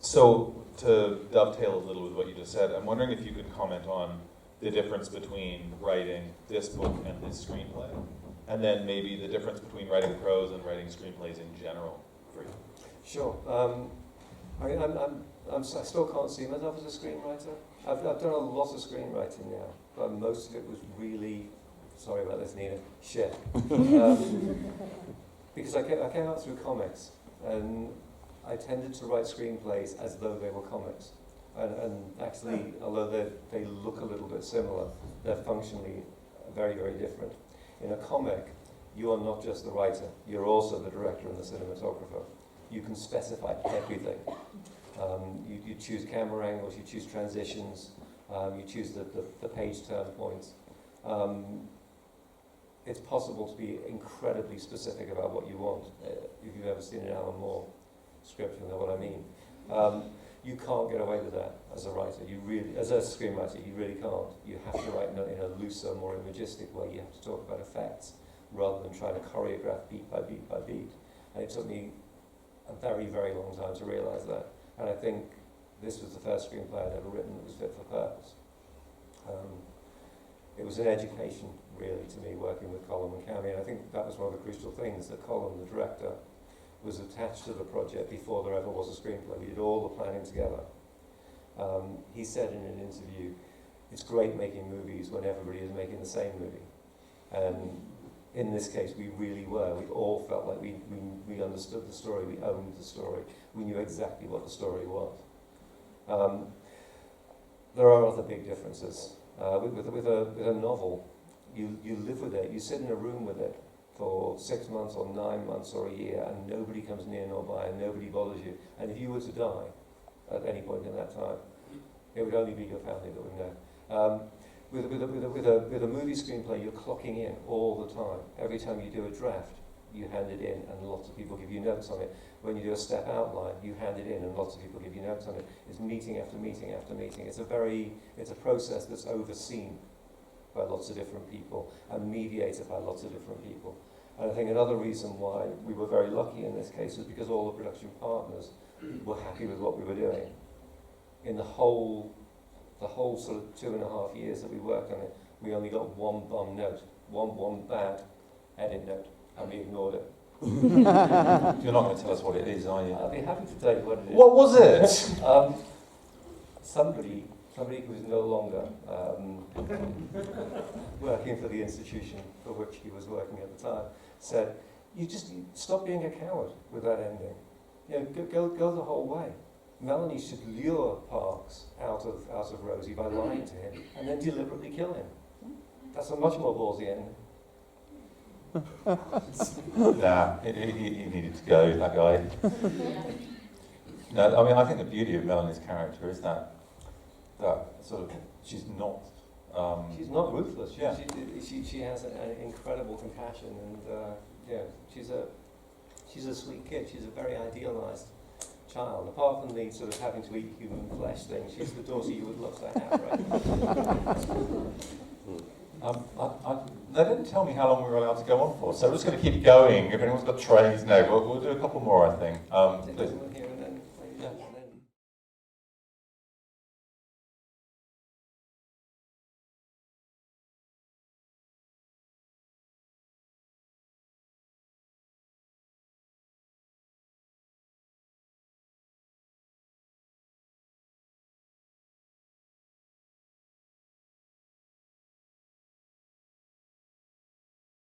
So to dovetail a little with what you just said, I'm wondering if you could comment on the difference between writing this book and this screenplay, and then maybe the difference between writing prose and writing screenplays in general for you. Sure. I mean, I still can't see myself as a screenwriter. I've done a lot of screenwriting now, but most of it was really, sorry about this, Nina, shit. Because I came up through comics, and I tended to write screenplays as though they were comics. And actually, although they look a little bit similar, they're functionally very, very different. In a comic, you are not just the writer, you're also the director and the cinematographer. You can specify everything. You choose camera angles, you choose transitions, you choose the page turn points. It's possible to be incredibly specific about what you want. If you've ever seen an Alan Moore script, you know what I mean. You can't get away with that as a writer. As a screenwriter, you really can't. You have to write in a looser, more imagistic way. You have to talk about effects rather than trying to choreograph beat by beat by beat. And it took me a very, very long time to realise that. And I think this was the first screenplay I'd ever written that was fit for purpose. It was an education, really, to me, working with Colin and Cami. And I think that was one of the crucial things, that Colin, the director, was attached to the project before there ever was a screenplay. We did all the planning together. He said in an interview, it's great making movies when everybody is making the same movie. And in this case, we really were. We all felt like we understood the story, we owned the story, we knew exactly what the story was. There are other big differences. With a novel, you live with it, you sit in a room with it for 6 months or 9 months or a year, and nobody comes near nor by, and nobody bothers you. And if you were to die at any point in that time, it would only be your family that would know. With a movie screenplay, you're clocking in all the time. Every time you do a draft, you hand it in, and lots of people give you notes on it. When you do a step outline, you hand it in, and lots of people give you notes on it. It's meeting after meeting after meeting. It's a process that's overseen by lots of different people and mediated by lots of different people. And I think another reason why we were very lucky in this case was because all the production partners were happy with what we were doing. In the whole sort of 2.5 years that we worked on it, we only got one bum note, one bad edit note, and we ignored it. You're not going to tell us what it is, are you? I'll be happy to tell you what it is. What was it? Somebody who's no longer working for the institution for which he was working at the time said, you stop being a coward with that ending. You know, go the whole way. Melanie should lure Parks out of Rosie by lying to him and then deliberately kill him. That's a much more ballsy ending. Nah, he needed to go, that guy. No, I mean, I think the beauty of Melanie's character is that sort of, she's not ruthless. Yeah. She has an incredible compassion, and she's a sweet kid. She's a very idealized child. Apart from the sort of having to eat human flesh thing, she's the daughter you would love to have, right? They didn't tell me how long we were allowed to go on for, so we're just going to keep going. If anyone's got trays, no, we'll do a couple more, I think.